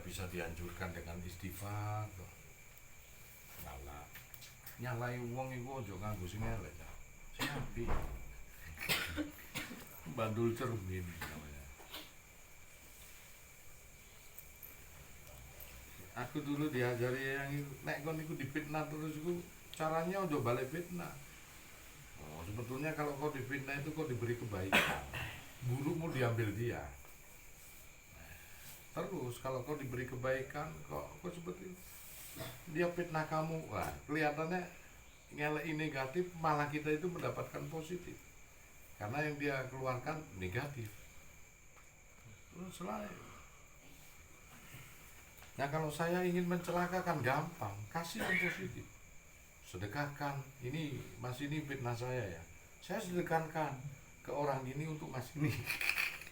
bisa dihancurkan dengan istighfar. Malah nyalai wong iku aja nganggo sing elek. Sing apik. Bandul cermin namanya. Aku dulu diajari yang nek kon iku difitnah terus iku caranya ojo balik fitnah. Oh, sebetulnya kalau kau difitnah itu kau diberi kebaikan, burukmu diambil dia. Terus kalau kau diberi kebaikan, kau seperti dia fitnah kamu, wah kelihatannya ngelak negatif, malah kita itu mendapatkan positif. Karena yang dia keluarkan negatif. Terus selain. Nah kalau saya ingin mencelakakan gampang, kasih yang positif. Sedekahkan, ini mas ini fitnah saya ya. Saya sedekahkan ke orang ini untuk mas ini.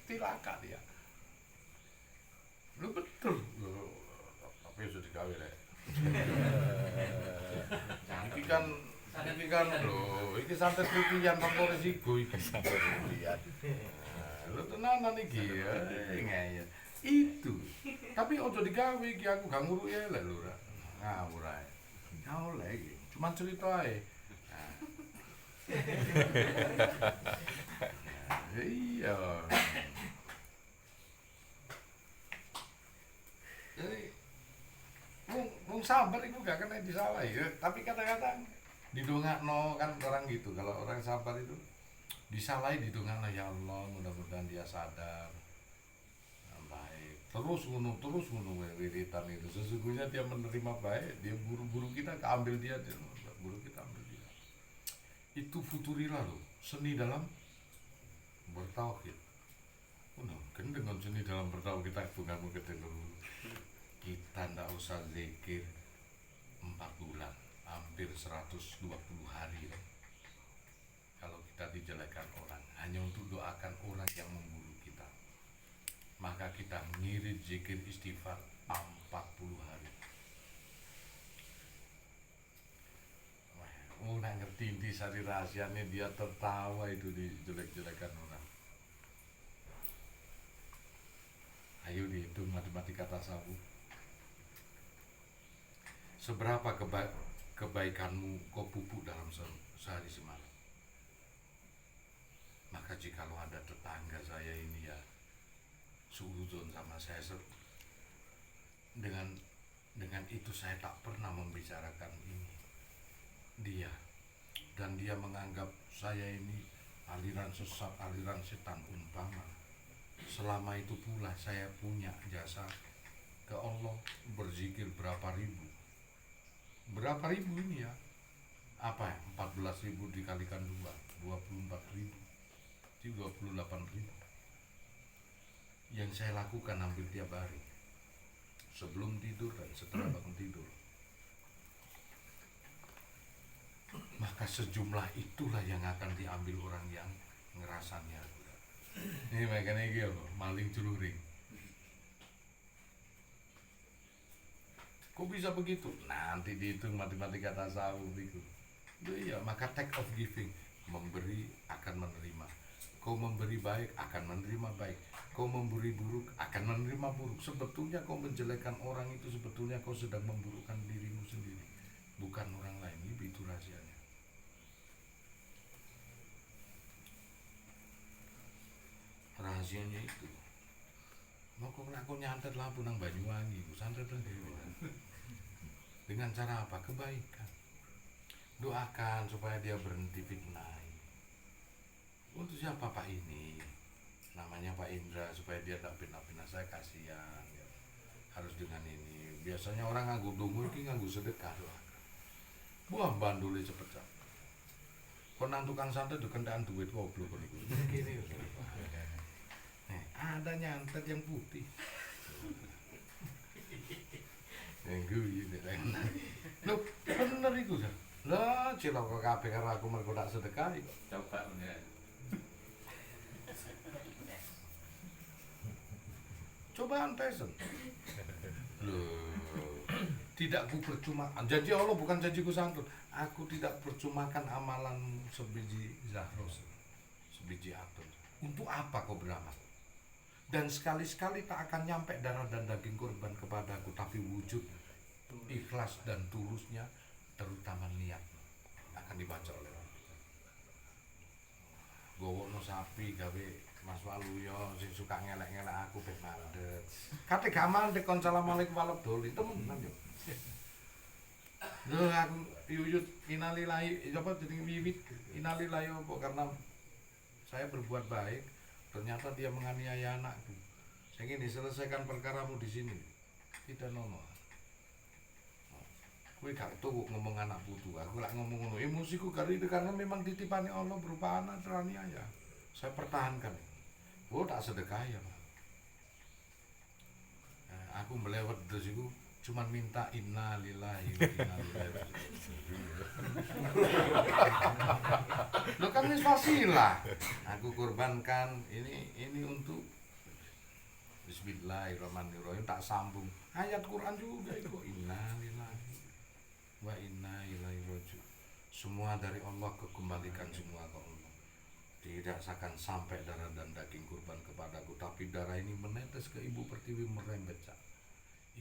Tilaka dia. Lu betul. Tapi sudah dikawin ya. Ini kan loh, ini santet litian tanpa resiko iki. Santet litian. Lu tenanan iki ya, ngeyel. Itu. Tapi ojo digawe iki aku gak nguruk ya lek lho. Ngawur ae. Gak oleh iki. Cuma cerita ae. Iya. Jadi wong sabar itu gak kena disalahi ya. Tapi kadang-kadang didongakno kan orang gitu. Kalau orang sabar itu disalahi didongakno, ya Allah mudah-mudahan dia sadar. Baik. Terus ngono wiritan itu. Sesungguhnya dia menerima baik, dia buru-buru kita keambil dia buru kita ambil dia. Itu futurilah loh, seni dalam bertauhid. Kan dengan seni dalam bertauhid kita bukan mungkin dulu. Kita ndak usah zikir 4 bulan, hampir 120 hari. Kalau kita dijelekan orang, hanya untuk doakan orang yang membunuh kita, maka kita ngirit zikir istighfar 40 hari. Nak ngerti inti sari rahasianya, dia tertawa itu dijelek-jelekan orang. Ayo dihitung matematika tasawuf. Seberapa kebaikanmu kau pupuk dalam sehari semalam. Maka jikalau ada tetangga saya ini ya suudzon sama saya, dengan itu saya tak pernah membicarakan ini dia, dan dia menganggap saya ini aliran sesat, aliran setan umpama. Selama itu pula saya punya jasa ke Allah, berzikir berapa ribu ini ya, apa ya, 14.000 dikalikan 2, 24.000, jadi 28.000 yang saya lakukan hampir tiap hari, sebelum tidur dan setelah bangun tidur. Maka sejumlah itulah yang akan diambil orang yang ngerasanya. Ini makanya gitu, maling celuring. Kok bisa begitu? Nanti dihitung matematika tasawuf itu. Iya, maka take of giving, memberi akan menerima. Kau memberi baik akan menerima baik. Kau memberi buruk akan menerima buruk. Sebetulnya kau menjelekkan orang itu, sebetulnya kau sedang memburukkan dirimu sendiri, bukan orang lain. Itu rahasianya. Rahasianya itu. Mau kau nyantet lampu nang Banyuwangi, santet sendiri. Dengan cara apa? Kebaikan. Doakan supaya dia berhenti fitnah. Untuk siapa Pak ini? Namanya Pak Indra, supaya dia tak fitnah-fitnah saya, kasihan. Harus dengan ini. Biasanya orang nganggo dongo iki nganggo sedekah doakan. Buah bandule cepet. Kok nang tukang santet dikendaan duit goblok kok niku. Gini. Ada nyantet yang putih. Enggu iki enak. Loh, bener iku kan. Lah, cilaka kabeh karo aku mergo tak sedekah iki. Coba bener. Cobaan pesen. Loh, tidak ku percumakan. Janji Allah bukan janjiku santun. Aku tidak percumakan amalan sebiji zahros, sebiji atom. Untuk apa kau beramal? Dan sekali-sekali tak akan nyampe darah dan daging korban kepadaku, tapi wujud ikhlas dan tulusnya, terutama niat, akan dibaca oleh Allah. Gowono sapi gawe Mas Waluyo sing suka ngelek-ngelek aku ben mandek. Kate gak mandek kon assalamualaikum warahmatullahi temenan yo. Lho aku yuyut innalillahi apa jeneng wiwit innalillahi apa karena saya berbuat baik, ternyata dia menganiaya anakku. Saya ingin diselesaikan perkaramu di sini. Tidak nono. Kowe gak tuh ngomong anak putu, aku lak ngomong ngono. Emosiku karena memang ditipani Allah berupa anak teraniaya. Saya pertahankan. Oh tak sedekah ya Pak. Aku melewat terus itu cuman minta innalillahi wa inna ilaihi raji'un. Lo kan wis wasilah. Aku korbankan ini untuk Bismillahirrahmanirrahim, tak sambung ayat Quran juga itu innalillahi wa inna ilaihi raji'un. Semua dari Allah, kekembalikan semua ke Allah. Tidak akan sampai darah dan daging kurban kepadaku, tapi darah ini menetes ke ibu pertiwi merembet cak.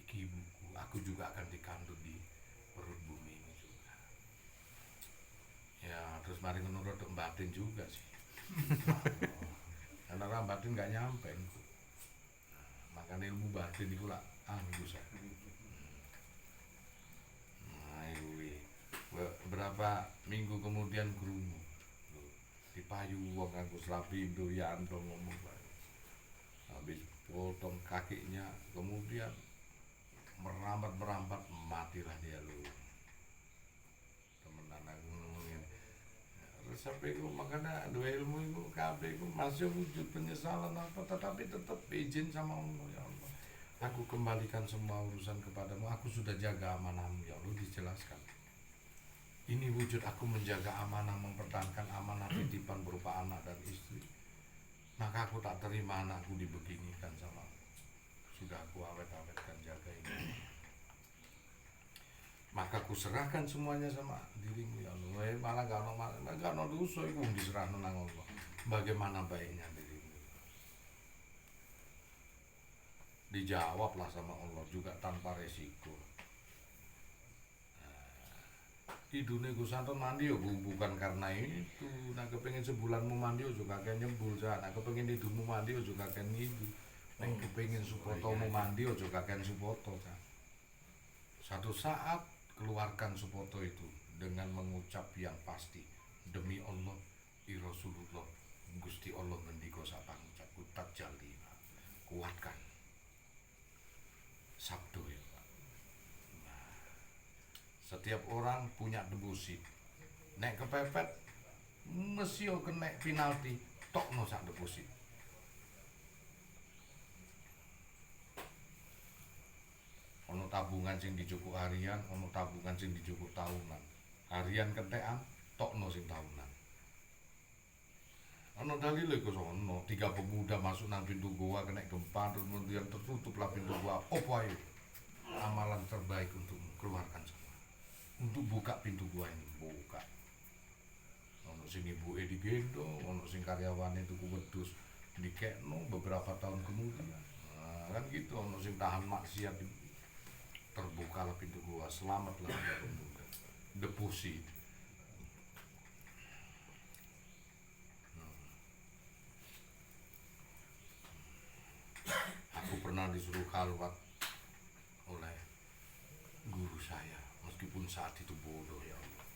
Iki ibuku, aku juga akan dikandung di perut bumi ini juga. Ya terus mari menurut batin juga sih. Karena orang batin nggak nyampe. Makanya ilmu batin itu lah bisa. Nah itu berapa minggu kemudian kerungu dipayu wong aku Slapindo Yanto ngomong habis potong kakinya, kemudian merambat matilah dia lu. Temenan aku ngomongin resep itu, makanya dua ilmu itu kabeh itu masih wujud penyesalan apa, tetapi tetap izin sama Allah. Ya Allah, aku kembalikan semua urusan kepadamu, aku sudah jaga amanahmu ya Allah. Dijelaskan ini wujud aku menjaga amanah, mempertahankan amanah titipan berupa anak dan istri. Maka aku tak terima anakku dibeginikan sama aku. Sudah aku awet-awetkan, jaga ini. Maka aku serahkan semuanya sama dirimu ya Allah. Malah gak ono dosa iku diserahno nang Allah. Bagaimana baiknya dirimu. Dijawablah sama Allah juga tanpa resiko. Hidupnya Gus Anton mandi ya bukan karena itu. Nah kepengen sebulanmu mandi juga kayak nyembul ya. Nah kepengen hidupmu mandi juga kayak itu. Nah kepengen supotomu mandi juga kayak supoto ya. Satu saat keluarkan supoto itu dengan mengucap yang pasti, demi Allah, Rasulullah, Gusti Allah ngendika sak pangucapku tak jali. Kuatkan sabdo ya. Setiap orang punya debusit. Nek kepepet mesti yo kena penalti, tokno sak debusit. Ono tabungan sing dicukup harian, ono tabungan sing dicukup tahunan. Harian ketekan, tokno sing tahunan. Ono dalil iku sono, 3 pemuda masuk nang pintu goa kena gempa, terus kemudian tertutuplah pintu goa. Opo ayo? Amalan terbaik untuk keluarkan semua. Untuk buka pintu gua ini, buka. Ono sing ibuke digendong, ono sing karyawane tuku wedhus dikekno beberapa tahun kemudian. Nah, kan gitu, ono sing tahan maksiat, terbukalah pintu gua, selamatlah dia pemuda. Deposit. Aku pernah disuruh khalwat oleh guru saya, meskipun saat itu bodoh ya Allah.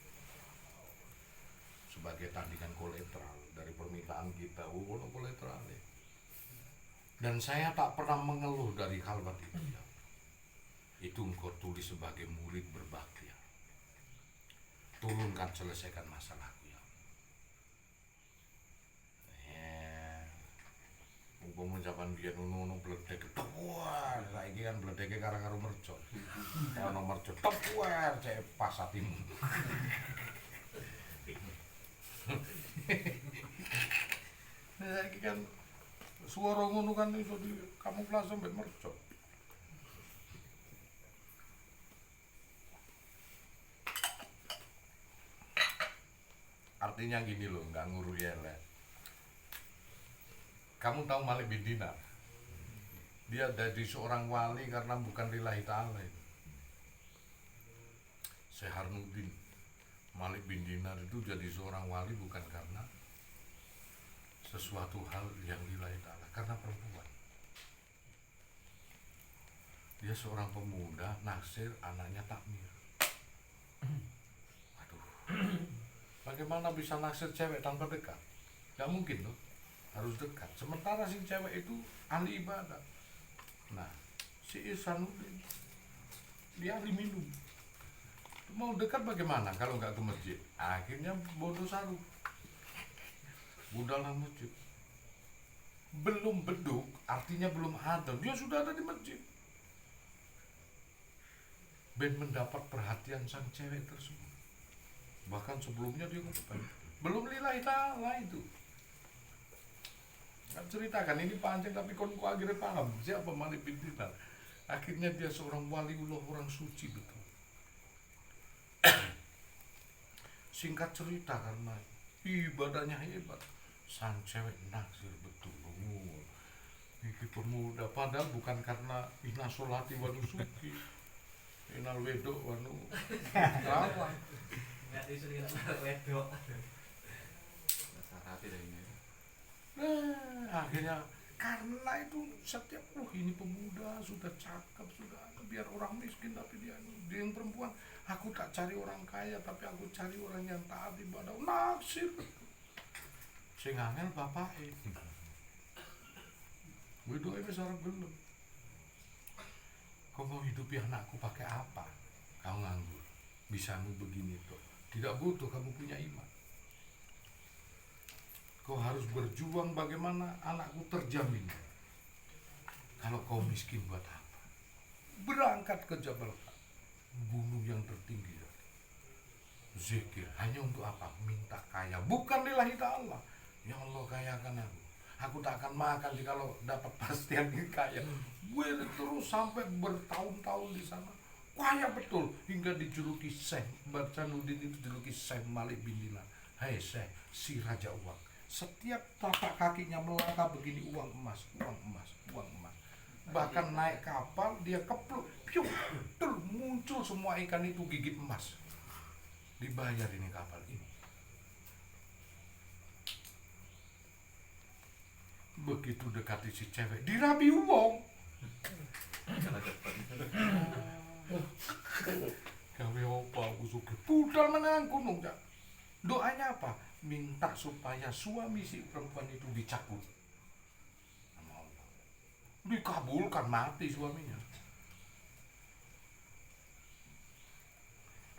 Sebagai tandingan kolateral dari permintaan kita, kolateral ya. Dan saya tak pernah mengeluh dari khalwat itu ya. Itu engkau tulis sebagai murid berbakti ya. Turunkan, selesaikan masalahku ya. Umpama zaman biyen ngono bledek tepuan, saiki kan bledeke karo mercon. Ono mercon tepuan cek pas atimu. Saiki kan suara ngono kan iso di kamuflase mbek mercon. Artinya gini loh, nggak ngurui elek. Kamu tahu Malik bin Dinar? Dia jadi seorang wali karena bukan lillahi ta'ala itu. Syekh Harnuddin Malik bin Dinar itu jadi seorang wali bukan karena sesuatu hal yang lillahi ta'ala, karena perempuan. Dia seorang pemuda naksir anaknya takmir. Aduh, bagaimana bisa naksir cewek tanpa dekat? Gak mungkin loh, harus dekat. Sementara si cewek itu ahli ibadah. Nah, si Ihsanuddin dia ahli minum. Mau dekat bagaimana kalau nggak ke masjid? Akhirnya bodoh saru dalam masjid. Belum beduk, artinya belum ada, dia sudah ada di masjid. Ben mendapat perhatian sang cewek tersebut. Bahkan sebelumnya dia belum lillahi ta'ala itu. Kan ceritakan ini panjang tapi kon akhirnya paham siapa Malik bin Dinar. Akhirnya dia seorang waliullah, orang suci betul. Singkat cerita, karena ibadahnya hebat, sang cewek naksir betul. Ini pemuda, padahal bukan karena ina sholati wa nusuki, inal wedok wa nu rawan. Nggak disuruh wedok. Nah, akhirnya karena itu setiap ini pemuda sudah cakep, sudah biar orang miskin tapi dia yang perempuan, aku tak cari orang kaya tapi aku cari orang yang taat ibadah, naksir sing angel bapake wedoke wis ora gelem. Kau mau hidupi anakku pakai apa? Kau nganggur, bisamu begini tuh, tidak butuh kamu punya iman. Kau harus berjuang bagaimana anakku terjamin. Kalau kau miskin buat apa? Berangkat ke Jabal gunung yang tertinggi. Zikir hanya untuk apa? Minta kaya, bukan lillahi ta'ala. Ya Allah kayakan aku. Aku tak akan makan kalau dapat pastian kaya. Gue terus sampai bertahun-tahun di sana. Kaya betul hingga dijuluki Syekh Ihsanuddin itu dijuluki Syekh Malik bin Dinar. Hai Syekh, si raja uang. Setiap tapak kakinya melangkah begini, uang emas, uang emas, uang emas. Bahkan naik kapal dia kepluk, piu, muncul semua ikan itu gigit emas. Dibayar ini kapal ini. Begitu dekati si cewek, dirabi uang. Gawe apa aku suka budal menang gunung jak. Doanya apa? Minta supaya suami si perempuan itu dicabut sama Allah. Dikabulkan, mati suaminya.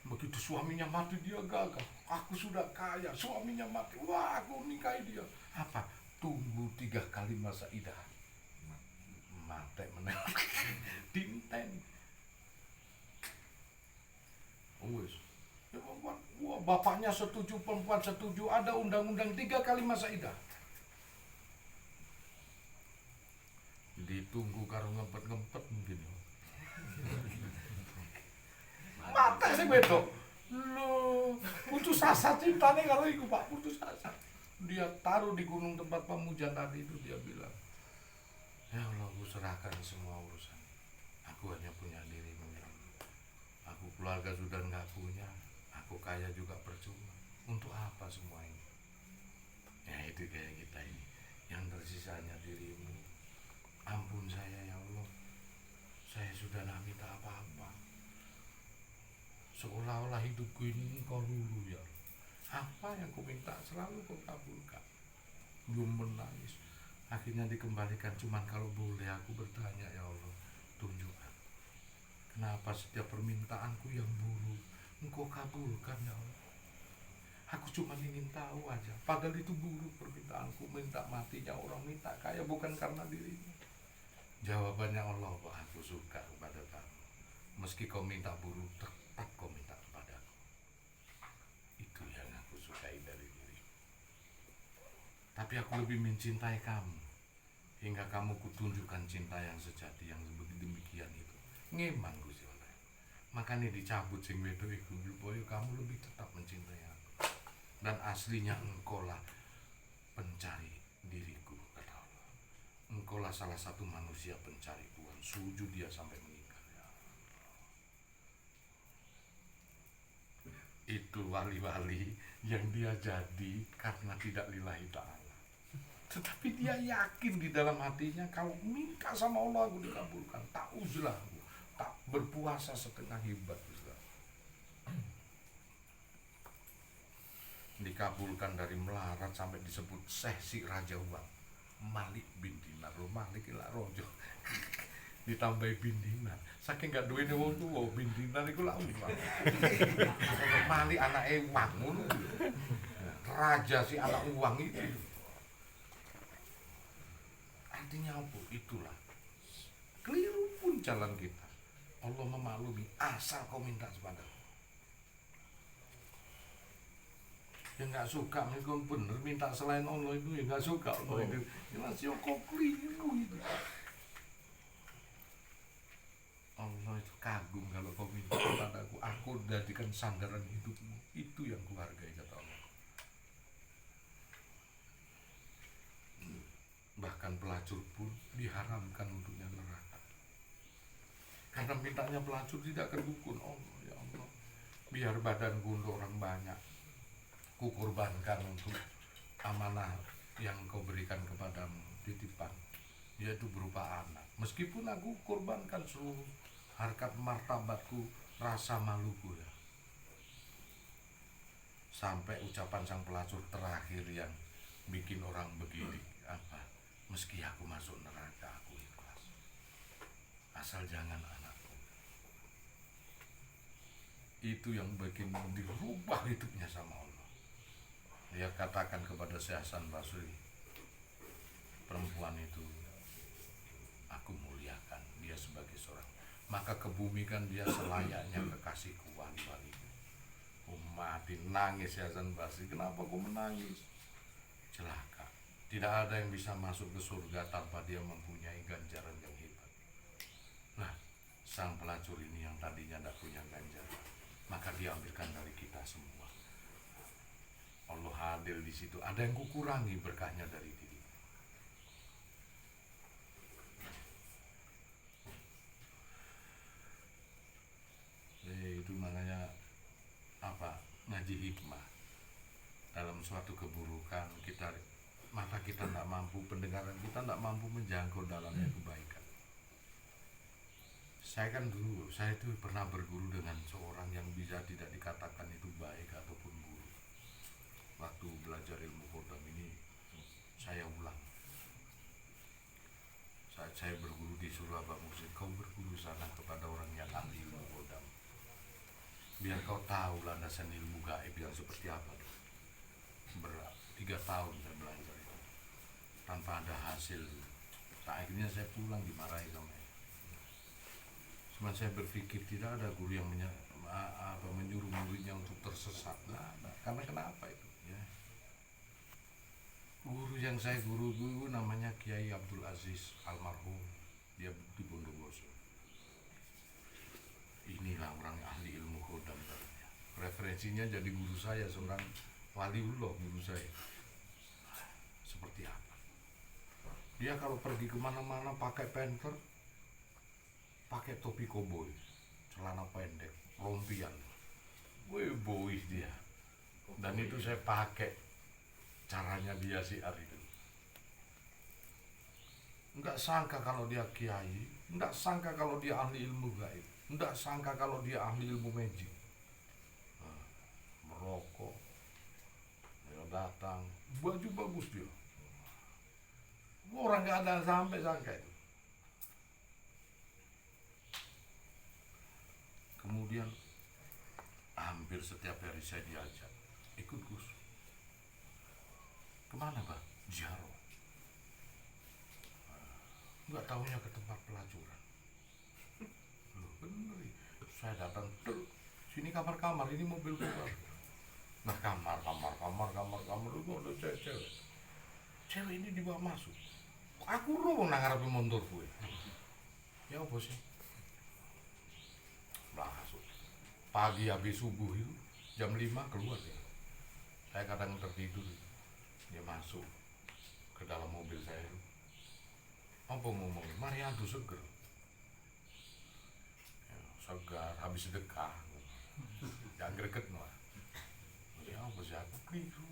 Begitu suaminya mati dia gagah, aku sudah kaya, suaminya mati, wah aku nikahi dia. Apa? Tunggu 3 kali masa idah. Mati menang. Dinten. Wes. Ya, wah, bapaknya setuju, perempuan setuju, ada undang-undang 3 kali masa idah. Ditunggu karo ngempet-ngempet mungkin. Mata sih wedok. Loh, putus asa cintanya karo iku Pak, putus asa. Dia taruh di gunung tempat pemujaan tadi itu, dia bilang, ya Allah, aku serahkan semua urusan. Aku hanya punya dirimu ya Allah. Aku keluarga sudah nggak punya. Aku kaya juga percuma. Untuk apa semua ini? Ya itu kayak kita ini. Yang tersisanya dirimu. Ampun saya ya Allah. Saya sudah tidak minta apa-apa. Seolah-olah hidupku ini engkau lulu ya. Apa yang ku minta selalu kau kabulkan. Belum menangis. Akhirnya dikembalikan, cuman kalau boleh aku bertanya ya Allah, tunjukkan. Kenapa setiap permintaanku yang buruk engkau kabulkan ya Allah. Aku cuma ingin tahu aja. Padahal itu buruk permintaanku, minta matinya orang, minta kaya bukan karena dirimu. Jawabannya Allah, Pak, aku suka kepada kamu. Meski kau minta buruk, tetap kau minta kepadaku. Itu yang aku sukai dari dirimu. Tapi aku lebih mencintai kamu. Hingga kamu kutunjukkan cinta yang sejati, yang demikian itu. Ngeman Gusti Allah. Makanya dicabut sing wedok iku, supaya kamu lebih tetap mencintai aku. Dan aslinya engkau lah pencari diriku, kata Allah. engkaulah salah satu manusia pencari uang. Sujud dia sampai meninggal. Ya. Itu wali-wali yang dia jadi karena tidak lillahi ta'ala. Tetapi dia yakin di dalam hatinya, kalau minta sama Allah aku dikabulkan. Tak uzlah aku, tak berpuasa setengah hebat. Dikabulkan dari melarat sampai disebut Syekh si Raja Uang, Malik bin Dinar. Malik ilah rojo ditambahi bin Dinar, saking gak duwene wong tuwa bin Dinar iku lak uang. Malik anake uang ngono. Raja si anak uang itu. Artinya apa? Itulah keliru pun jalan kita. Allah memaklumi asal kau minta kepada. Ya nggak suka, meskipun bener minta selain Allah itu ya nggak suka Allah itu. Jelas ya kok keliru itu. Allah itu kagum kalau kau minta kepadaku, aku jadikan sandaran hidupmu. Itu yang kuhargai, kata Allah. Bahkan pelacur pun diharamkan untuknya neraka. Karena mintanya pelacur tidak kedukun. Allah, ya Allah, biar badanku untuk orang banyak, kukorbankan untuk amanah yang kau berikan kepadamu, titipan, yaitu berupa anak. Meskipun aku korbankan seluruh harkat martabatku, rasa maluku ya. Sampai ucapan sang pelacur terakhir yang bikin orang begini, apa? Meski aku masuk neraka, aku ikhlas. Asal jangan anakku. Itu yang bikin dirubah hidupnya sama Allah. Dia katakan kepada Syekh Hasan Basri, perempuan itu aku muliakan dia sebagai seorang, maka kebumikan dia selayaknya kekasihku wali-wali. Mati nangis Syekh Hasan Basri. Kenapa kau menangis? Celaka, tidak ada yang bisa masuk ke surga tanpa dia mempunyai ganjaran yang hebat. Nah, sang pelacur ini yang tadinya tidak punya ganjaran, maka diambilkan dari kita semua. Allah hadir di situ. Ada yang kukurangi berkahnya dari diri. Itu makanya apa? Ngaji hikmah. Dalam suatu keburukan kita, mata kita tidak mampu, pendengaran kita tidak mampu menjangkau dalamnya kebaikan. Saya kan dulu, saya itu pernah berguru dengan seorang yang bisa tidak dikatakan itu baik ataupun buruk. Waktu belajar ilmu khodam ini saya ulang. Saat saya berguru di Surabaya Muslim, kau berguru sana kepada orang yang ahli ilmu khodam, biar kau tahu landasan ilmu gaib yang seperti apa. 3 tahun saya belajar itu tanpa ada hasil. Akhirnya saya pulang dimarahi sama dia. Cuma saya berpikir tidak ada guru yang menyuruh muridnya untuk tersesat. Nah, karena kenapa itu? Ya. Guru yang saya guru namanya Kiai Abdul Aziz almarhum, dia di Bondowoso. Inilah orang ahli ilmu khodam. Referensinya jadi guru saya, seorang waliullah guru saya. Seperti apa? Dia kalau pergi kemana-mana pakai penter, pakai topi koboi, celana pendek, rompian. Wih, boys dia. Dan itu saya pakai caranya dia siar itu. Enggak sangka kalau dia kiai, enggak sangka kalau dia ahli ilmu gaib, enggak sangka kalau dia ahli ilmu magic. Nah, merokok, dia datang, baju bagus dia. Orang nggak ada sampai sangka itu. Kemudian hampir setiap hari saya diajak, ikut Gus. Kemana Pak? Ziarah. Nggak tahunya ke tempat pelacuran. Loh bener, saya datang tuh, sini kamar-kamar, ini mobil keluar. Nah kamar itu ada cewek. Cewek ini dibawa masuk. Aku roh nang ngarepe motor gue. Ya apa sih? Masuk. Pagi habis subuh itu jam 5 keluar ya. Saya kadang tertidur. Dia masuk ke dalam mobil saya itu. Apa ngomong? Mariandu seger. Ya, segar habis sedekah. Ya greget lah. Ya apa sih aku keliru.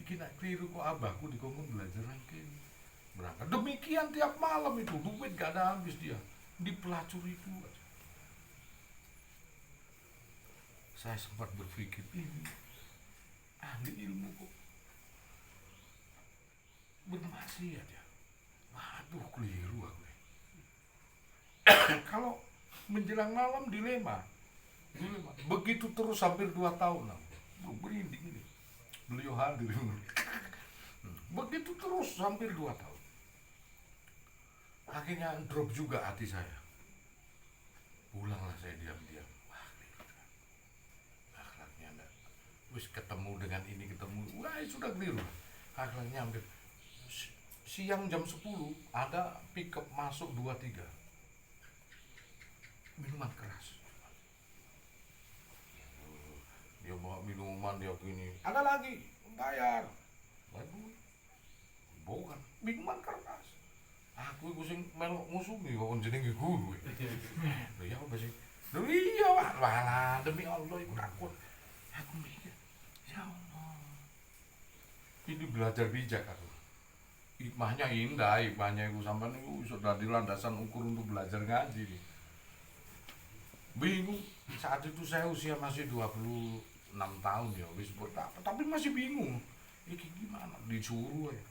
Iki nak keliru kok abahku dikongkon belajar nang kene. Berangkat. Demikian tiap malam itu duit gak ada habis dia. Dipelacur itu aja. Saya sempat berpikir ini ahli ilmu kok bermaksiat ya. Waduh keliru aku. Kalau menjelang malam dilema. Begitu terus hampir 2 tahun berinding ini. Beliau hadir. Begitu terus hampir 2 tahun. Akhirnya drop juga hati saya. Pulanglah saya diam-diam. Wah, akhlaknya enggak. Wis ketemu dengan ini ketemu. Wah, sudah keliru. Akhlaknya hampir siang jam 10 ada pickup masuk 2-3. Minuman keras. Dia bawa minuman dia gini. Ada lagi, bayar. Waduh. Bukan minuman keras. Aku iku sing melok ngusungi kok jenenge guru. Lho ya apa sih? Lho iya, walah demi Allah iku takut. Aku mikir, ya Allah. Ini belajar bijak aku. Hikmahnya indah, hikmahnya iku sampean iku iso dadi landasan ukur untuk belajar ngaji. Bingung. Saat itu saya usia masih 26 tahun ya, wis tapi masih bingung. Iki gimana? Disuruh ya.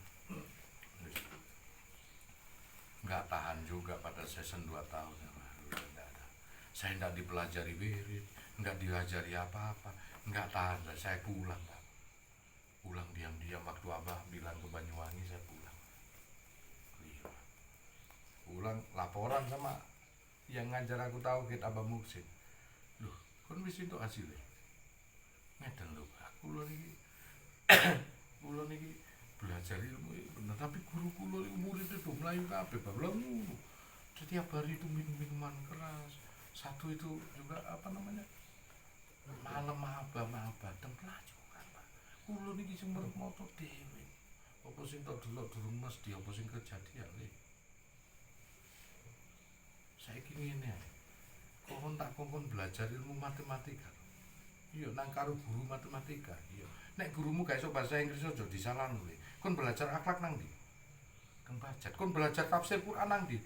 Nggak tahan juga pada season 2 tahun ya. Saya nggak dipelajari wirid, nggak diajari apa-apa, nggak tahan. Saya pulang Pak. Pulang diam-diam waktu abah bilang ke Banyuwangi saya pulang. Pulang laporan sama yang ngajar aku tahu kita Abah Muksin. Loh, kon wis itu hasilnya. Ngeten lho, aku lho niki kula niki belajar ilmu bener, tapi guru kula niku murid itu melayu kabeh bablah ngono. Setiap hari itu minum minuman keras. Satu itu juga apa namanya? Malam maba dan pelajaran, Pak. Kula niki sing merep moto dhewe. Apa sing tok delok durung mesti apa sing kejadian iki. Saiki ngene ae. Kon tak kongkon belajar ilmu matematika. Iya nang karo guru matematika. Iya. Nek gurumu gak iso bahasa Inggris aja disalahno le. Kon belajar akhlak nang ndi? Teng Pajat. Kon belajar tafsir Quran nang ndi?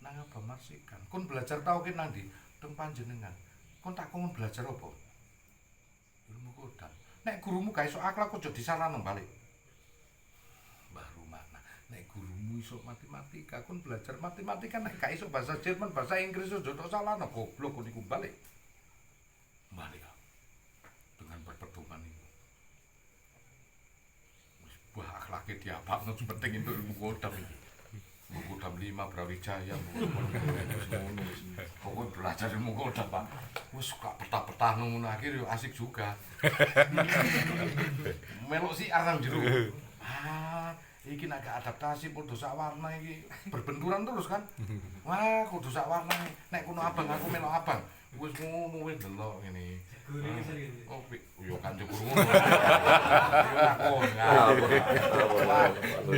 Nang Abah Marsikan. Kon belajar tauhid nang ndi? Teng panjenengan. Kon tak kongkon belajar apa? Ilmu kodam. Nek gurumu gak iso akhlak aja disalahno balik. Baru mana? Nek gurumu iso matematika, kon belajar matematika nek gak iso bahasa Jerman, bahasa Inggris aja tok salahno goblok kon iku balik. Balik. Dengan perpedoman itu. Wah akhlaknya diapakno penting itu ilmu kodam ini. Ilmu kodam 5 Brawijaya, pokoknya belajar ilmu kodam Pak. Wes suka petah-petah ngono akhir yo asik juga. Melok si arang jero. Iki nek adaptasi padha sak warna iki berbenturan terus kan. Wah kudu sak warna. Nek kuno abang aku melok abang. Wis ngono wis delok ngene. Guru iki sering. Oh, yo kan cukur ngono.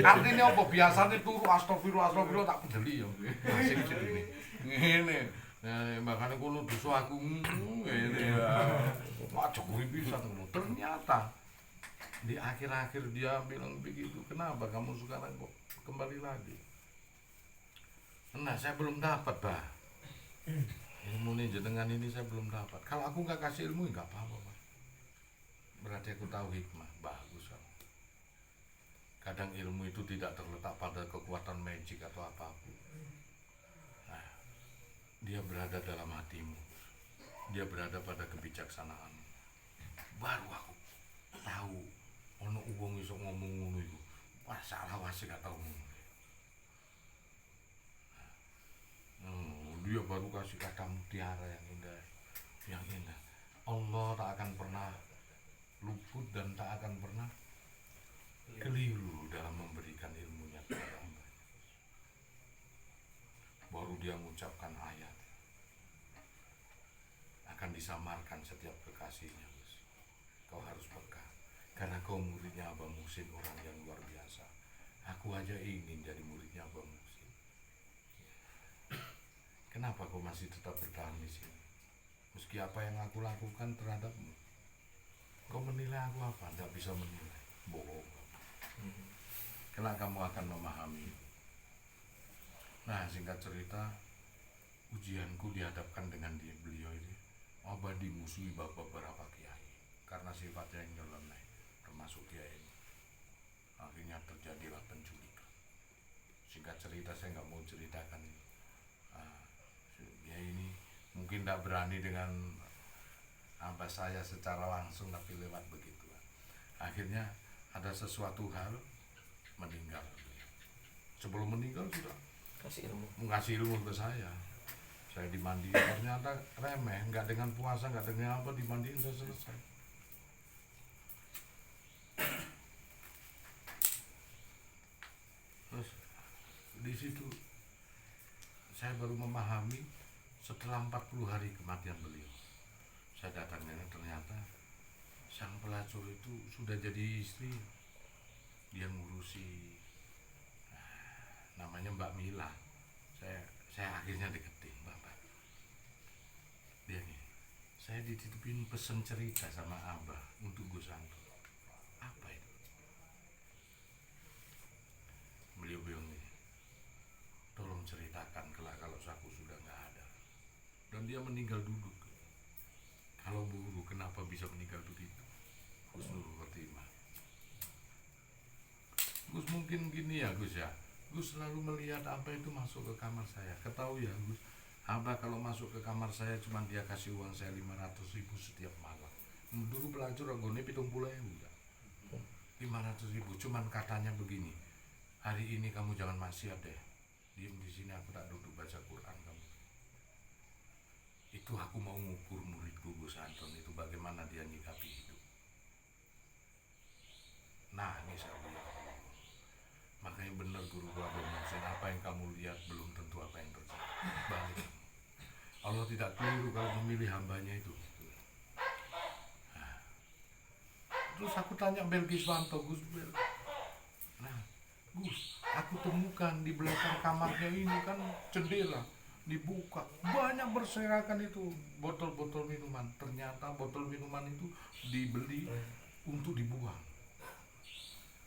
Artinya apa biasane turu astagfirullah tak pedeli yo. Asik jenenge. Ngene. Makane kono dosa aku ngene. Wah, cukuri pisan ngono. Ternyata di akhir-akhir dia bilang begitu. Kenapa kamu sekarang kok kembali lagi? Nah, saya belum dapat, Bah. Ilmu ini jenengan ini saya belum dapat. Kalau aku nggak kasih ilmu nggak apa-apa, Pak. Berarti aku tahu hikmah, bagus kan. Kadang ilmu itu tidak terletak pada kekuatan magic atau apapun. Nah, dia berada dalam hatimu. Dia berada pada kebijaksanaan. Baru aku tahu ono wong iso ngomong ngono iku. Wah, salah wase gak tau ngono. Dia baru kasih kata mutiara yang indah, Allah tak akan pernah luput dan tak akan pernah keliru dalam memberikan ilmunya kepada hamba. Baru dia mengucapkan ayat, akan disamarkan setiap kekasihnya. Kau harus peka, karena kau muridnya Abah Muksin, orang yang luar biasa. Aku aja ingin jadi muridnya Abah Muksin. kenapa kau masih tetap bertahan di sini? Meski apa yang aku lakukan terhadapmu, kau menilai aku apa? Tidak bisa menilai. Bohong. Kelak kamu akan memahami. Nah, singkat cerita, ujianku dihadapkan dengan beliau ini. Abah dimusuhi beberapa kiai karena sifatnya yang nyeleneh, termasuk kiai ini. Akhirnya terjadilah penculikan. Singkat cerita, saya nggak mau ceritakan ini. Kiai ini mungkin tidak berani dengan abah saya secara langsung, tapi lewat begitu. Akhirnya ada sesuatu hal, meninggal. Sebelum meninggal sudah kasih ilmu. mengasih ilmu ke saya. Saya dimandiin, ternyata remeh, nggak dengan puasa, nggak dengan apa, dimandiin sudah selesai. Terus di situ saya baru memahami setelah 40 hari kematian beliau. Saya datang dan ternyata sang pelacur itu sudah jadi istri. Dia ngurusi, namanya Mbak Mila. Saya akhirnya deketin Bapak. Dia gini, saya dititipin pesen cerita sama Abah untuk Gus Anto. Apa itu? Beliau bilang gini, tolong ceritakan kelak kalau aku sudah nggak ada. Dan dia meninggal duduk. Kalau buru, kenapa bisa meninggal begitu? Gus Nurul Khotimah. Gus mungkin gini ya Gus ya. Gus selalu melihat Abah itu masuk ke kamar saya. Ketahui ya Gus, Abah kalau masuk ke kamar saya cuma dia kasih uang saya 500.000 setiap malam. Dulu pelacur agone 70.000 ya. 500.000, cuman katanya begini, hari ini kamu jangan maksiat deh. Diam di sini, aku tak duduk baca Quran kamu. Itu aku mau ngukur muridku Gus Anton itu bagaimana dia nyikapi hidup. Nah, ini saya bilang. Makanya benar guru gua Muhsin, apa yang kamu lihat belum tentu apa yang terjadi. Balik. Allah tidak keliru kalau memilih hambanya itu. Nah, terus aku tanya Belkis Wanto, Gus Bel. Nah, Gus, aku temukan di belakang kamarnya ini kan jendela dibuka, banyak berserakan itu botol-botol minuman. Ternyata botol minuman itu dibeli untuk dibuang,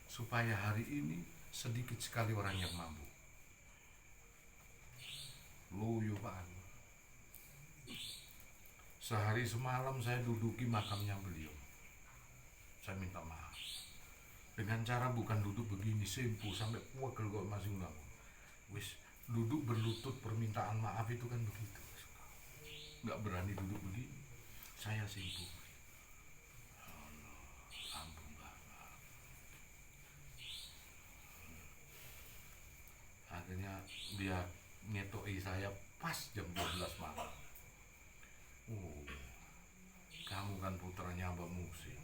supaya hari ini sedikit sekali orang yang mampu. Loyo Pak. Sehari semalam saya duduki makamnya beliau. Saya minta maaf. Dengan cara bukan duduk begini sempu sampai pegel kok masih enggak. Wis duduk berlutut permintaan maaf itu kan begitu. Enggak berani duduk begini. Saya sempu. Ampun Bapak. Akhirnya dia ngetoi saya pas jam 12 malam. Oh, kamu kan putranya Abah Muhsin.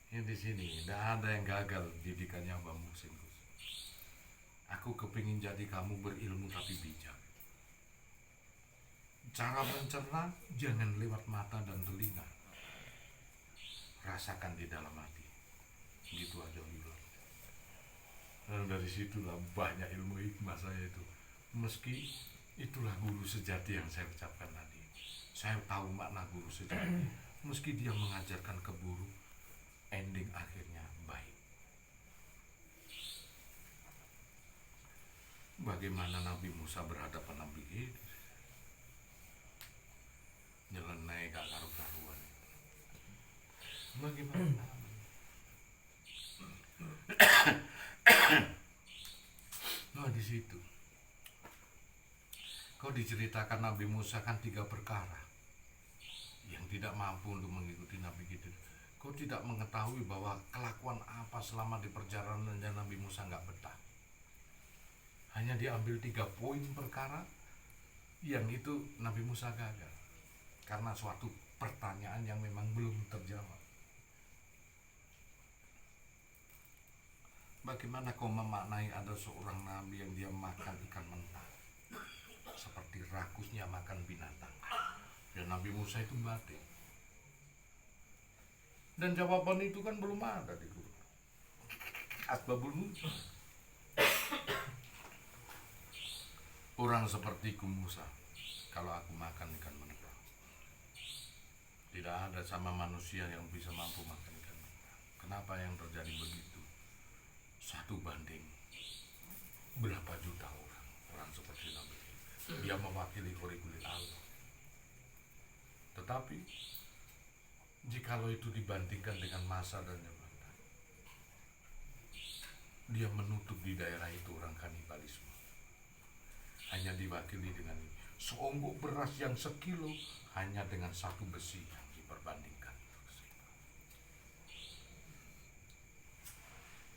Ini di sini tidak ada yang gagal didikannya Abah Muhsin. Aku kepingin jadi kamu berilmu tapi bijak. Cara mencerna jangan lewat mata dan telinga. Rasakan di dalam hati. Gitu aja bilang. Dan dari situlah banyak ilmu hikmah saya itu. Meski itulah guru sejati yang saya ucapkan tadi. Saya tahu makna guru sejati. Meski dia mengajarkan keburuk, ending akhirnya baik. Bagaimana Nabi Musa berhadapan Nabi Idris? Nyeleneh gak karu-karuan. Bagaimana? Nah di situ kau diceritakan Nabi Musa kan 3 perkara yang tidak mampu untuk mengikuti Nabi gitu. Kau tidak mengetahui bahwa kelakuan apa selama di perjalanan Nabi Musa nggak betah. Hanya diambil 3 poin perkara yang itu Nabi Musa gagal karena suatu pertanyaan yang memang belum terjawab. Bagaimana kau memaknai ada seorang nabi yang dia makan ikan mentah seperti rakusnya makan binatang? Dan Nabi Musa itu batin. Dan jawaban itu kan belum ada di Quran. Asbabul nuzul. Orang sepertiku Musa, kalau aku makan ikan mentah, tidak ada sama manusia yang bisa mampu makan ikan mentah. Kenapa yang terjadi begitu? 1 banding berapa juta orang, orang seperti Nabi. Dia mewakili kurikulum Allah. Tetapi jikalau itu dibandingkan dengan masa dan jabatan, dia menutup di daerah itu orang kanibalisme. Hanya diwakili dengan ini. Seonggok beras yang sekilo hanya dengan 1 besi yang diperbandingkan.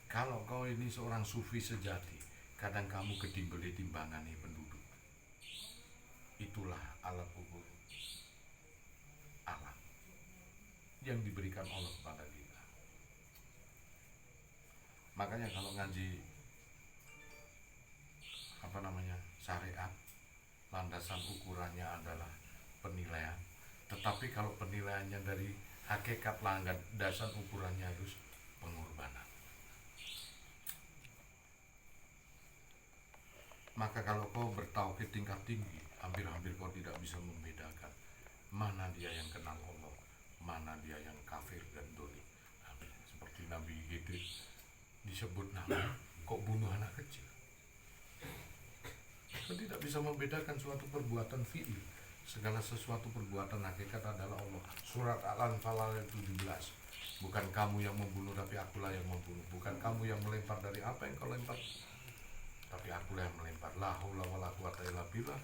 Kalau kau ini seorang sufi sejati, kadang kamu ketimbel di timbangani penduduk. Itulah alat ukur alam yang diberikan Allah kepada kita. Makanya kalau ngaji syariat, landasan ukurannya adalah penilaian. Tetapi kalau penilaiannya dari hakikat, landasan ukurannya harus pengorbanan. Maka kalau kau bertauhid tingkat tinggi, hampir-hampir kau tidak bisa membedakan mana dia yang kenal Allah, mana dia yang kafir dan dolim. Seperti Nabi Khidir disebut nama, kok bunuh anak kecil. Kau tidak bisa membedakan suatu perbuatan fi'il. Segala sesuatu perbuatan hakikat adalah Allah. Surat Al-Anfal ayat 17. Bukan kamu yang membunuh, tapi akulah yang membunuh. Bukan kamu yang melempar dari apa yang kau lempar, tapi akulah yang melempar. La haula wala quwata illa billah.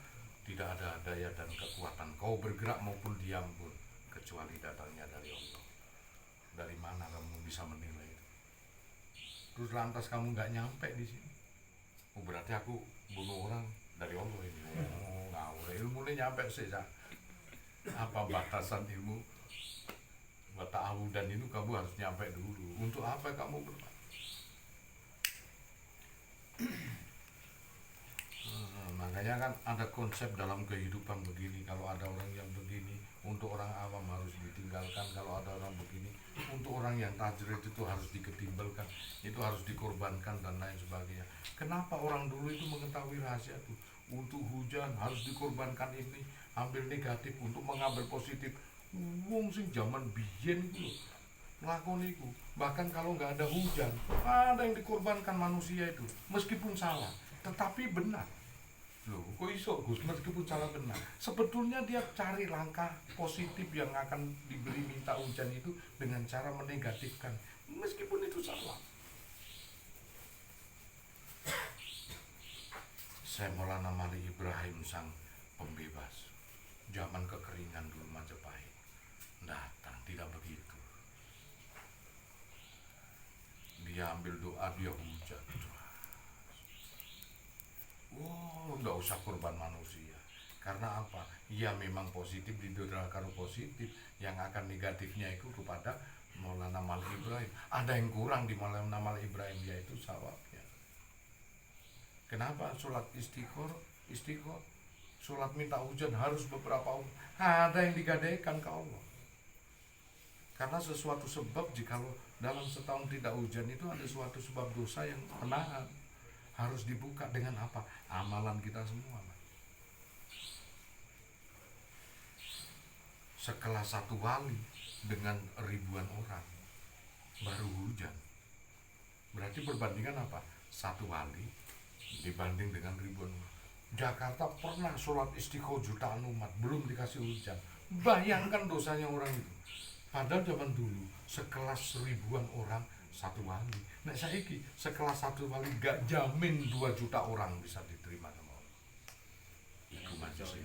Tidak ada daya dan kekuatan kau bergerak maupun diam pun kecuali datangnya dari Allah. Dari mana kamu bisa menilai itu? Terus lantas kamu nggak nyampe di sini. Oh, berarti aku bunuh orang dari Allah ini. Oh, ngawur. Ilmunya nyampe sih, apa batasan ilmu? Ta'awudan itu kamu harus nyampe dulu. Untuk apa kamu berbuat? Makanya kan ada konsep dalam kehidupan begini. Kalau ada orang yang begini, untuk orang awam harus ditinggalkan. Kalau ada orang begini, untuk orang yang tajrid itu harus diketimbelkan, itu harus dikorbankan dan lain sebagainya. Kenapa orang dulu itu mengetahui rahasia itu? Untuk hujan harus dikorbankan ini, ambil negatif untuk mengambil positif. Wong sing zaman biyen itu nglakoni iku. Bahkan kalau nggak ada hujan, ada yang dikorbankan manusia itu, meskipun salah, tetapi benar. Loh, kok iso Gus, meskipun salah benar? Sebetulnya dia cari langkah positif yang akan diberi minta hujan itu dengan cara menegatifkan, meskipun itu salah. Saya Maulana Mali Ibrahim sang pembebas, zaman kekeringan dulu Majapahit, datang tidak begitu. Dia ambil doa, dia hujan. Wow, nggak usah korban manusia. Karena apa? Ya memang positif didorong kalau positif, yang akan negatifnya itu kepada Maulana Mali Ibrahim. Ada yang kurang di Maulana Mali Ibrahim, yaitu sawabnya. Kenapa sholat istighfar, sholat minta hujan harus beberapa umur? Ada yang digadaikan ke Allah. Karena sesuatu sebab, jikalau dalam setahun tidak hujan itu ada suatu sebab dosa yang menahan, harus dibuka dengan apa? Amalan kita semua. Sekelas satu wali dengan ribuan orang baru hujan, berarti perbandingan apa? Satu wali dibanding dengan ribuan orang. Jakarta pernah sholat istiqo jutaan umat, belum dikasih hujan. Bayangkan dosanya orang itu. Padahal zaman dulu sekelas ribuan orang satu wali. Nah saiki sekelas satu wali gak jamin 2 juta orang bisa diterima sama Allah. Itu masih.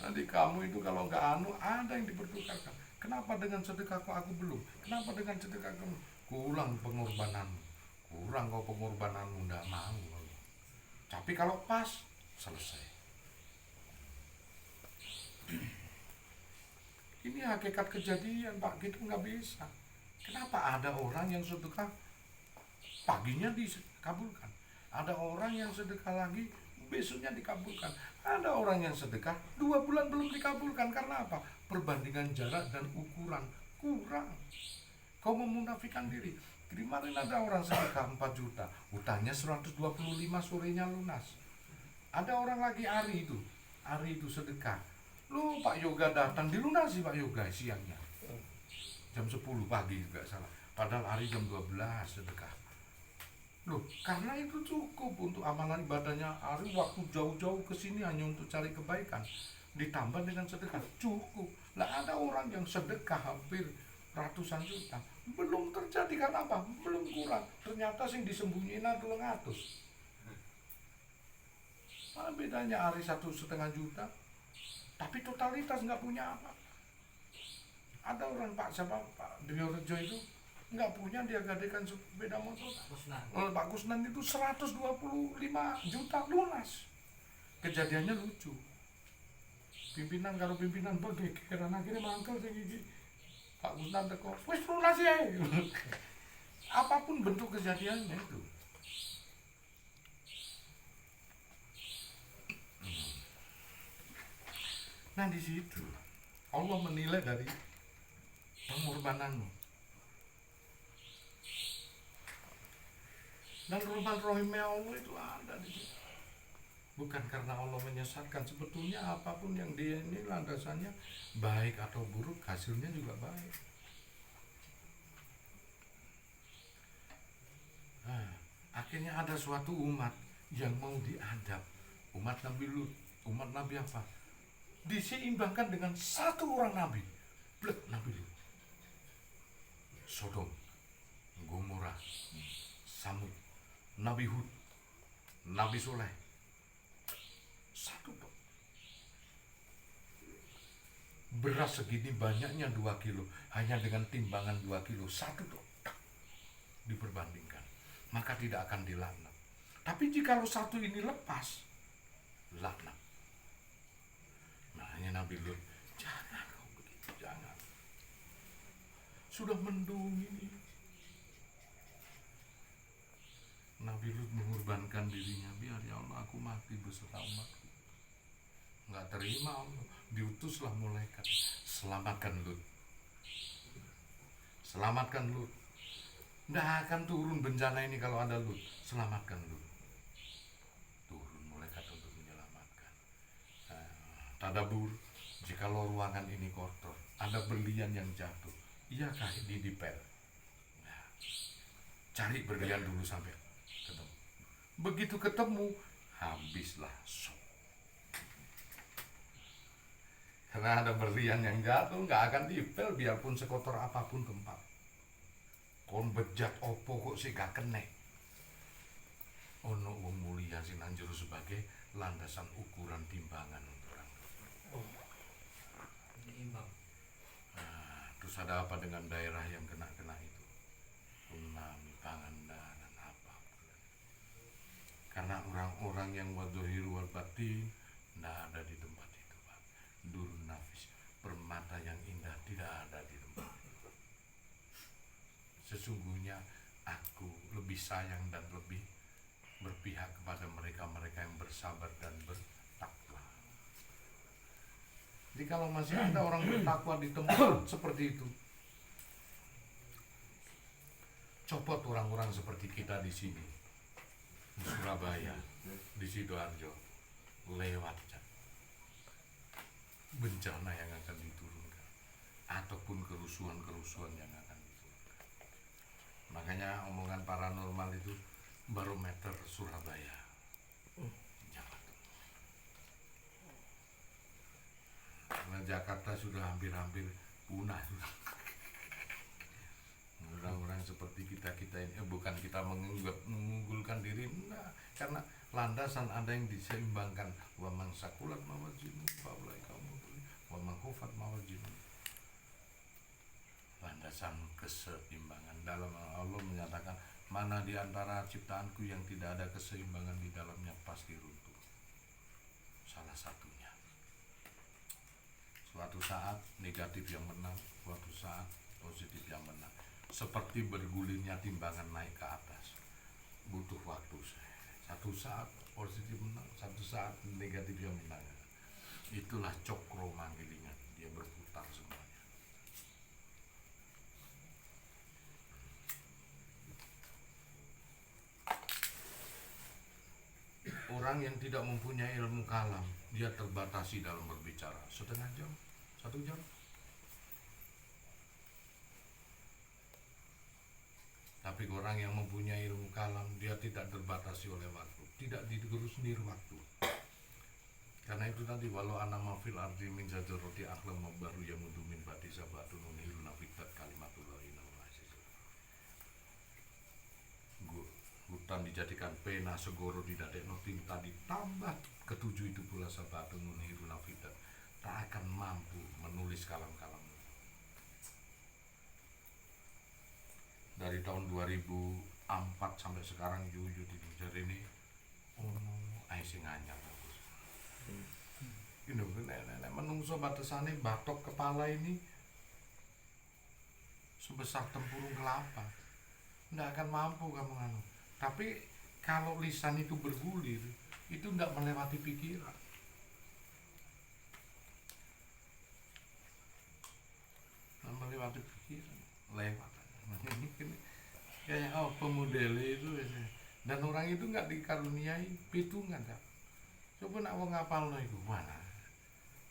Nanti kamu itu kalau nggak ada yang dipertukarkan. Kenapa dengan sedekahku aku belum? Kenapa dengan sedekah kamu kurang pengorbananmu? Kurang kau pengorbananmu, nggak mau. Tapi kalau pas selesai. Ini hakikat kejadian, Pak, kita nggak bisa. Kenapa ada orang yang sedekah paginya dikabulkan, ada orang yang sedekah lagi besoknya dikabulkan, ada orang yang sedekah 2 bulan belum dikabulkan? Karena apa? Perbandingan jarak dan ukuran kurang. Kau memunafikan diri. Kemarin ada orang sedekah 4 juta, utangnya 125, sorenya lunas. Ada orang lagi Ari itu sedekah. Lu Pak Yoga datang dilunasi Pak Yoga siangnya. Jam 10 pagi juga salah. Padahal Ari jam 12 sedekah. Loh, karena itu cukup untuk amalan ibadahnya Ari, waktu jauh-jauh ke sini hanya untuk cari kebaikan. Ditambah dengan sedekah cukup. Lah ada orang yang sedekah hampir ratusan juta, belum terjadi karena apa? Belum kurang. Ternyata sing disembunyiin adalah ngatus. Mana bedanya Ari 1,5 juta, tapi totalitas nggak punya apa. Ada orang Pak Driorejo itu nggak punya, dia gadekan sepeda motor. Pak Kusnan itu 125 juta lunas. Kejadiannya lucu. Pimpinan karo pimpinan bergegeran, akhirnya mangkel sing iki. Pak Kusnan teko, wis lunas ya. Apapun bentuk kejadiannya itu. Nah di situ Allah menilai dari pengorbananmu. Dan rahman rahimnya Allah itu ada di situ. Bukan karena Allah menyesatkan, sebetulnya apapun yang dia ini landasannya baik atau buruk, hasilnya juga baik. Nah, akhirnya ada suatu umat yang mau diadab, umat Nabi Lut, umat Nabi apa? Diseimbangkan dengan satu orang Nabi, Nabi Lut, Sodom, Gomora, Samud, Nabi Hud, Nabi Soleh. Satu dong. Beras segini banyaknya 2 kilo, hanya dengan timbangan 2 kilo, satu dong. Diperbandingkan, maka tidak akan dilaknat. Tapi jikalau satu ini lepas, laknat. Makanya Nabi Lut, jangan kau begitu, jangan. Sudah mendung ini. Nabi Lut mengorbankan dirinya, biar ya Allah aku mati beserta umatku. Nggak terima Allah, diutuslah malaikat, selamatkan Lut, selamatkan Lut. Nggak akan turun bencana ini kalau ada Lut, selamatkan Lut. Turun malaikat untuk menyelamatkan. Tadabur, jikalau ruangan ini kotor, ada berlian yang jatuh, iyakah ini dipel? Nah, cari berlian dulu sampai ketemu. Begitu ketemu, habislah sok. Karena ada berlian yang jatuh, nggak akan dipel biarpun sekotor apapun tempat. Kon bejat opo kok sih gak kene. Ono wong mulia sinanjur sebagai landasan ukuran timbangan untuk orang. Nah, terus ada apa dengan daerah yang kena itu? Tsunami, Pangandaran, apa? Karena orang-orang yang wadzuhir wal batin tidak ada di tempat itu, Pak. Durun nafis, permata yang indah tidak ada di tempat itu. Sesungguhnya aku lebih sayang dan lebih berpihak kepada mereka-mereka yang bersabar dan bertakwa. Jadi kalau masih ada orang bertakwa di tempat seperti itu, copot orang-orang seperti kita di sini, di Surabaya, di Sidoarjo, lewat bencana yang akan diturunkan ataupun kerusuhan-kerusuhan yang akan diturunkan. Makanya omongan paranormal itu barometer Surabaya, Jawa Timur. Karena Jakarta sudah hampir-hampir punah. Orang-orang seperti kita ini, bukan kita mengunggulkan diri, nah, karena landasan ada yang diseimbangkan. Wa man sakulat mawazinu faulai kamu, wa man khufat mawazinu. Landasan keseimbangan. Dalam Allah menyatakan, mana di antara ciptaanku yang tidak ada keseimbangan di dalamnya pasti runtuh. Salah satunya, suatu saat negatif yang menang, suatu saat positif yang menang. Seperti bergulirnya timbangan naik ke atas, butuh waktu. Satu saat positif menang, satu saat negatif yang menang. Itulah cokro manggilingan, dia berputar semuanya. orang yang tidak mempunyai ilmu kalam, dia terbatasi dalam berbicara setengah jam, 1 jam. Tapi orang yang mempunyai ilmu kalam, dia tidak terbatasi oleh waktu, tidak digerus sendiri waktu. Karena itu tadi, walau ana mafil ardi min zajaroti akhlam baru yang mudumin badi sabatun uniru nafidat kalimatullah inna aziz. Hutan dijadikan pena, segoro didadekno tinta, ditambah ketujuh itu pula sabatun uniru nafidat, tak akan mampu menulis kalam-kalam. Dari tahun 2004 sampai sekarang jujur di jari ini sing anyar bagus. Ini nenek menungso batasannya batok kepala ini sebesar tempurung kelapa, nggak akan mampu kamu anu. Tapi kalau lisan itu bergulir, itu nggak melewati pikiran. Nggak melewati pikiran, lewat. Kayak pemodele itu biasanya. Dan orang itu nggak dikaruniai pitungan kan. Coba nak wong ngapalno iku mana?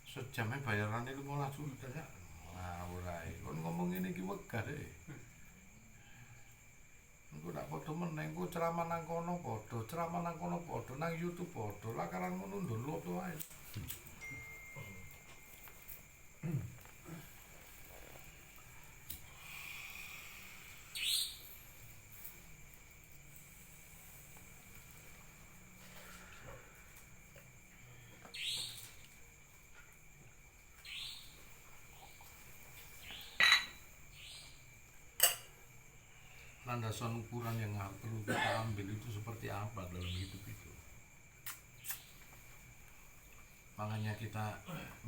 Sejamnya bayarannya 15 juta ya. Wah, ora kon ngomong ngene iki wegah e. Engko nak padha meneng ku ceramah nang kono padha, ceramah nang kono padha, nang YouTube padha. Lah karan ngono download wae. Landasan ukuran yang perlu kita ambil itu seperti apa dalam hidup itu. Makanya kita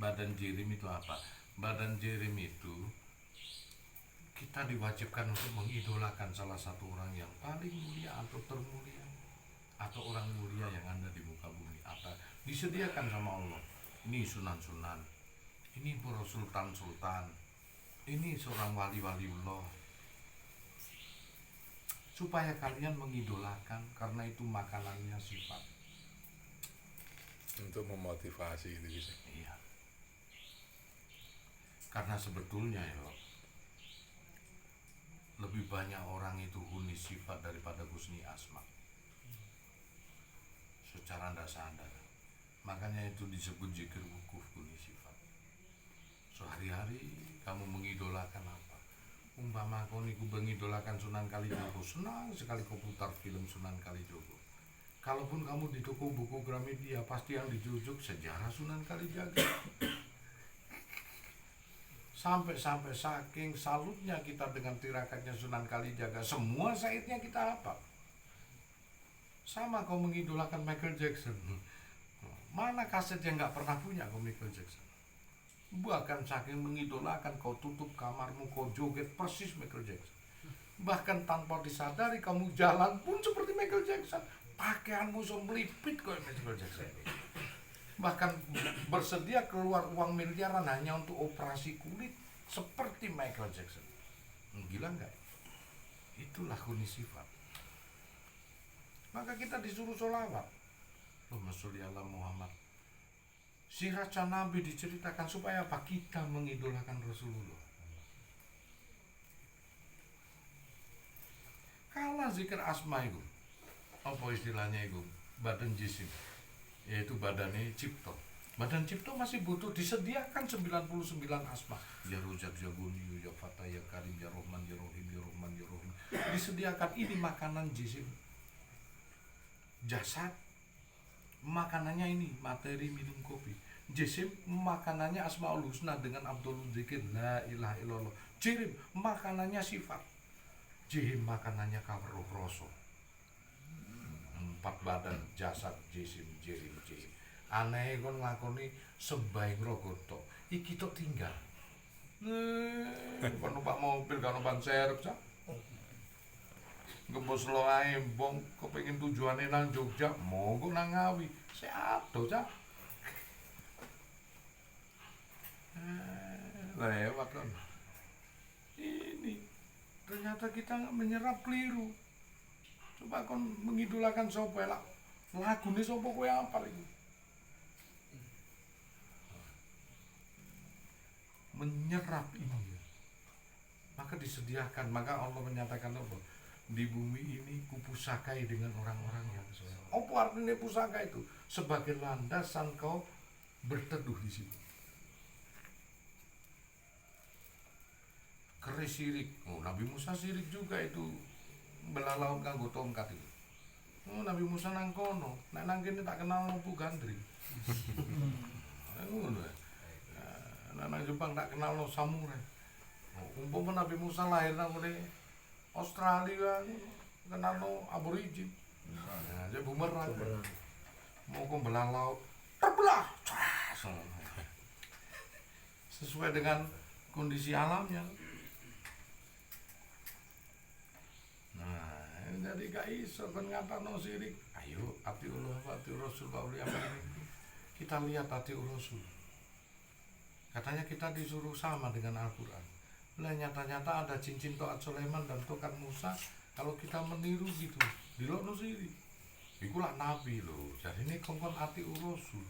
badan jirim itu apa? Badan jirim itu kita diwajibkan untuk mengidolakan salah satu orang yang paling mulia atau termulia, atau orang mulia yang ada di muka bumi, atau disediakan sama Allah. Ini sunan-sunan, ini para sultan-sultan, ini seorang wali-waliullah, supaya kalian mengidolakan, karena itu makanannya sifat. Untuk memotivasi gitu gitu. Iya. Karena sebetulnya ya, lebih banyak orang itu huni sifat daripada husni asma. Secara tidak sadar. Makanya itu disebut zikir wukuf huni sifat. Sehari-hari kamu mengidolakan apa? Umpama kau niku mengidolakan Sunan Kalijogo, senang sekali kau putar film Sunan Kalijogo. Kalaupun kamu di toko buku Gramedia, pasti yang dijujuk sejarah Sunan Kalijaga. Sampai saking salutnya kita dengan tirakatnya Sunan Kalijaga, semua saitnya kita hafal. Sama kau mengidolakan Michael Jackson. Mana kaset yang nggak pernah punya kau Michael Jackson? Bahkan saking mengidolakan kau tutup kamarmu, kau joget persis Michael Jackson. Bahkan tanpa disadari kamu jalan pun seperti Michael Jackson. Pakaianmu melipit kau Michael Jackson. Bahkan bersedia keluar uang miliaran hanya untuk operasi kulit seperti Michael Jackson. Gila nggak? Itulah huni sifat. Maka kita disuruh sholawat. Allahumma sholli ala Muhammad. Sirat Nabi diceritakan supaya apa? Kita mengidolakan Rasulullah. Kalah zikir asma itu, apa istilahnya itu? Badan jisim, yaitu badannya cipto. Badan cipto masih butuh disediakan 99 asma. Ya Rojak, ya Guni, ya Fatah, ya Karim, ya Rahman, ya Rahim, ya Rahman, ya Rahim. Disediakan ini makanan jisim. Jasad makanannya ini materi minum kopi. Jisim makanannya Asmaul Husna dengan Abdul Zikir la ilaha illallah. Jirim makanannya sifat. Jihim makanannya kaweruh rasa. 4 badan, jasad, jisim, jirim, jihim. Aneh kon nglakoni sembaing rogoto. Iki tok tinggal. Kon numpak mobil kan numpak serep sa. Ngembus lo ae bong kepengin tujuane nang Jogja, monggo nang Ngawi. Seado cah. Lewat kan. Ini ternyata kita menyerap keliru. Coba kon mengidolakan sapa lah. Lagune sapa kowe apal iku? Menyerap ini. Maka disediakan, maka Allah menyatakan apa? Di bumi ini kupusakai dengan orang-orang yang soleh. Apa artinya pusaka itu? Sebagai landasan kau berteduh di situ. Keris sirik. Oh, Nabi Musa sirik juga itu belah laut kanggo tongkat itu. Oh, Nabi Musa nang kono, nek nang kene tak kenal nopo gandri. Ngono. Nek nang Jepang tak kenal no samurai. Umpama Nabi Musa lahir nang Australia kenal no aborigin. Nah, dia bumerang. Mau kau belah laut, terbelah. Sesuai dengan kondisi alamnya. Nah, jadi gak iso kan ngatano sirik. Ayo, atiullah wa atiur rasul wa ulil amri. Kita lihat atiur rasul. Katanya kita disuruh sama dengan Al-Quran. Nah, nyata-nyata ada cincin Toat Sulaiman dan Tokat Musa. Kalau kita meniru gitu, dilokno sirik. Iku lah nabi lho. Jadi ini kongkon atiur rasul.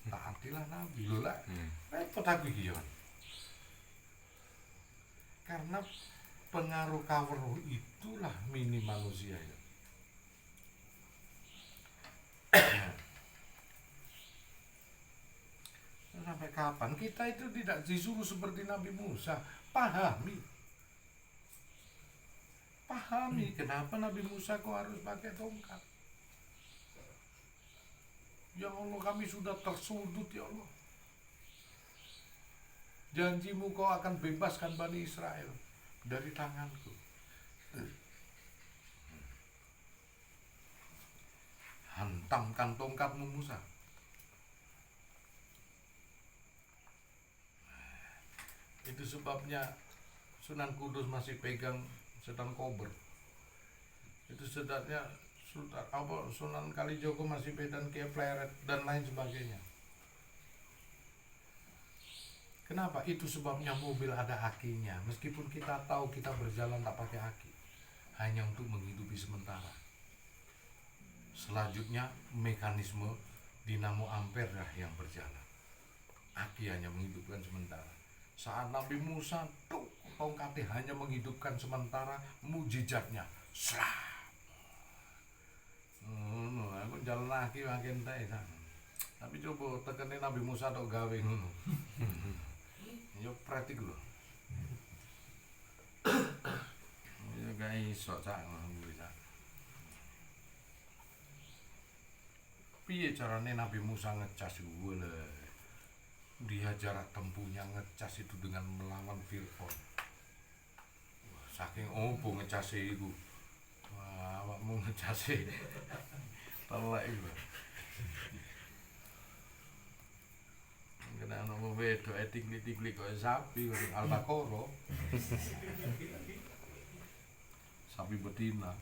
Taatilah nabi lho lah. Repot aku iki yo. Karena pengaruh kaweruh itulah mini manusia ya. Sampai kapan kita itu tidak disuruh seperti Nabi Musa? Pahami kenapa Nabi Musa kok harus pakai tongkat. Ya Allah, kami sudah tersudut ya Allah. Janjimu kau akan bebaskan Bani Israel dari tanganku. Hantamkan tongkatmu Musa. Itu sebabnya Sunan Kudus masih pegang setan kober. Itu sebabnya Sunan Kalijogo masih pegang Kiai Pleret dan lain sebagainya. Kenapa? Itu sebabnya mobil ada akinya. Meskipun kita tahu kita berjalan tak pakai aki, hanya untuk menghidupi sementara. Selanjutnya mekanisme dinamo ampere lah yang berjalan. Aki hanya menghidupkan sementara. Saat Nabi Musa tuh tongkatnya hanya menghidupkan sementara, mujizatnya slah. Aku jalan lagi makin teh. Tapi coba tekenin Nabi Musa tok gawe ngono. Yo praktik lho. Ya gak iso cak ngono bisa. Piye carane Nabi Musa ngecas gue le? Dia jarak tempuhnya ngecas itu dengan melawan Fir'aun. Saking opo ngecase iku. Wah, awakmu ngecase. Telek iku. Kena ana wedok etik-etik kok sapi kok Al-Baqarah. Sapi betina.